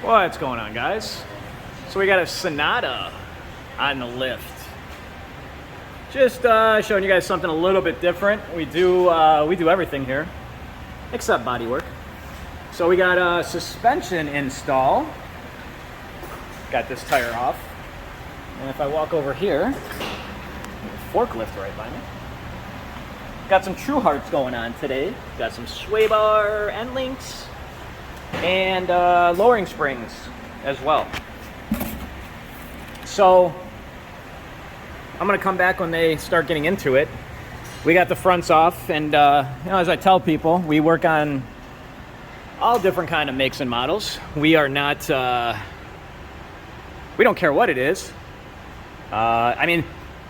What's going on, guys? So we got a Sonota on the lift. Just showing you guys something a little bit different. We do everything here except bodywork. So we got a suspension install. Got this tire off, and if I walk over here, forklift right by me. Got some True Hearts going on today. Got some sway bar end links and lowering springs as well. So I'm gonna come back when they start getting into it. We got the fronts off, and as I tell people, we work on all different kind of makes and models. We are not, we don't care what it is. I mean,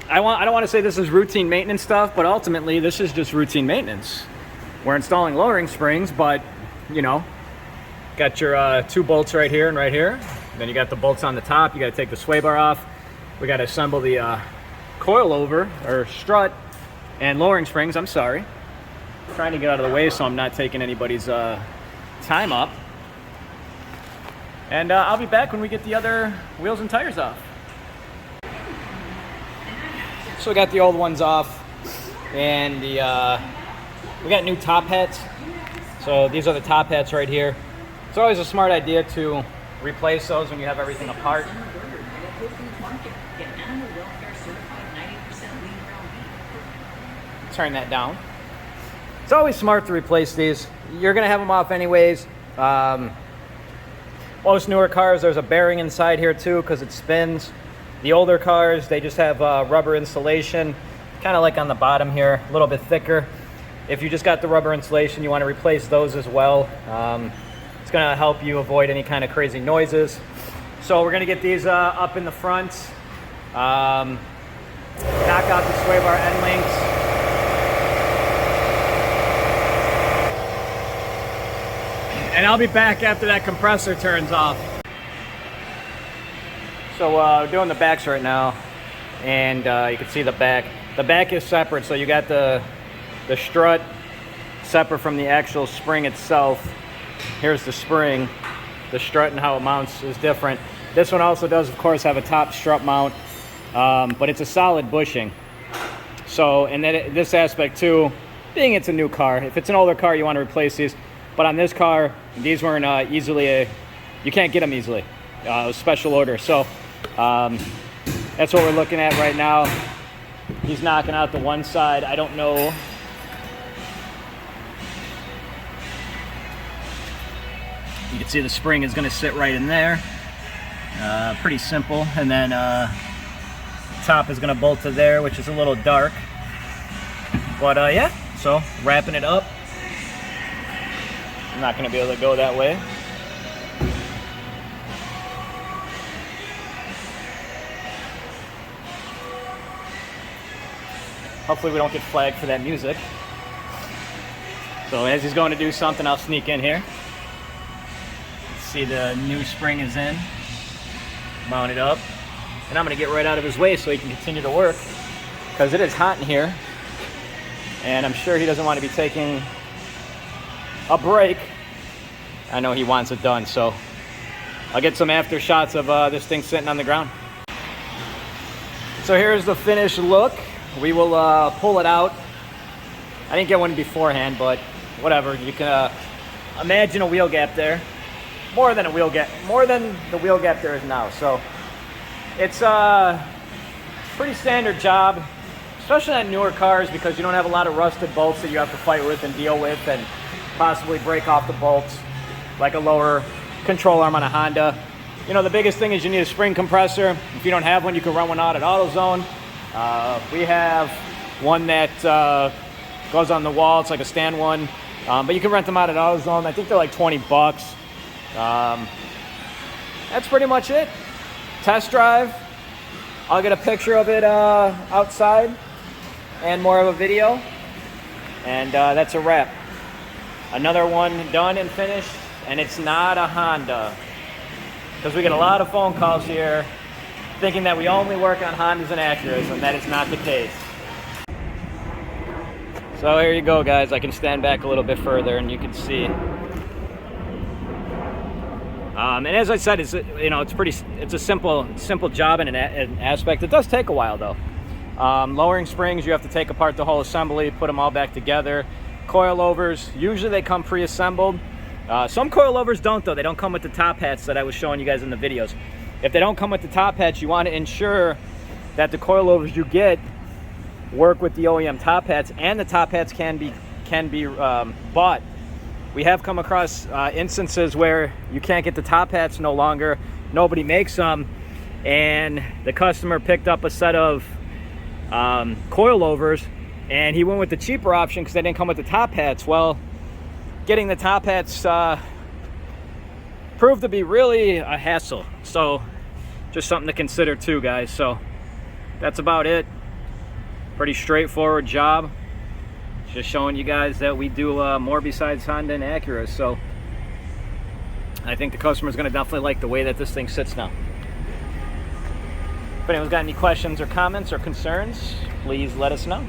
I don't want to say this is routine maintenance stuff, but ultimately this is just routine maintenance. We're installing lowering springs, but you know, got your two bolts right here and right here. Then you got the bolts on the top. You got to take the sway bar off. We got to assemble the coil over or strut and lowering springs. I'm sorry. I'm trying to get out of the way so I'm not taking anybody's time up. And I'll be back when we get the other wheels and tires off. So we got the old ones off, and we got new top hats. So these are the top hats right here. It's always a smart idea to replace those when you have everything apart. Turn that down. It's always smart to replace these. You're gonna have them off anyways. Most newer cars, there's a bearing inside here too because it spins. The older cars, they just have rubber insulation, kind of like on the bottom here, a little bit thicker. If you just got the rubber insulation, you want to replace those as well. It's going to help you avoid any kind of crazy noises. So we're going to get these up in the front, knock out the sway bar end links. And I'll be back after that compressor turns off. So we're doing the backs right now, and you can see the back. The back is separate, so you got the strut separate from the actual spring itself. Here's the spring. The strut and how it mounts is different. This one also does, of course, have a top strut mount, but it's a solid bushing. So, and then this aspect too, being it's a new car, if it's an older car, you want to replace these. But on this car, these weren't easily, you can't get them easily. It was special order. So that's what we're looking at right now. He's knocking out the one side. I don't know. You can see the spring is going to sit right in there. Pretty simple. And then top is going to bolt to there, which is a little dark. But yeah, so wrapping it up. I'm not going to be able to go that way. Hopefully we don't get flagged for that music. So as he's going to do something, I'll sneak in here. See, the new spring is in, mounted up, and I'm going to get right out of his way so he can continue to work, because it is hot in here, and I'm sure he doesn't want to be taking a break. I know he wants it done, so I'll get some after shots of this thing sitting on the ground. So here's the finished look. We will pull it out. I didn't get one beforehand, but whatever. You can imagine a wheel gap there. More than a wheel gap, more than the wheel gap there is now. So it's a pretty standard job, especially on newer cars, because you don't have a lot of rusted bolts that you have to fight with and deal with and possibly break off the bolts like a lower control arm on a Honda. You know, the biggest thing is you need a spring compressor. If you don't have one, you can run one out at AutoZone. We have one that goes on the wall. It's like a stand one, but you can rent them out at AutoZone. I think they're like 20 bucks. That's pretty much it. Test drive. I'll get a picture of it outside and more of a video. And that's a wrap. Another one done and finished, and it's not a Honda. Because we get a lot of phone calls here thinking that we only work on Hondas and Acuras, and that is not the case. So here you go, guys. I can stand back a little bit further and you can see And as I said, it's a simple job in an aspect. It does take a while though. Lowering springs, you have to take apart the whole assembly, put them all back together. Coilovers, usually they come pre-assembled. Some coilovers don't though. They don't come with the top hats that I was showing you guys in the videos. If they don't come with the top hats, you want to ensure that the coilovers you get work with the OEM top hats, and the top hats can be bought. We have come across instances where you can't get the top hats no longer. Nobody makes them, and the customer picked up a set of coilovers, and he went with the cheaper option because they didn't come with the top hats. Well, getting the top hats proved to be really a hassle. So just something to consider too, guys. So that's about it. Pretty straightforward job. Just showing you guys that we do more besides Honda and Acura. So I think the customer's going to definitely like the way that this thing sits now. If anyone's got any questions or comments or concerns, please let us know.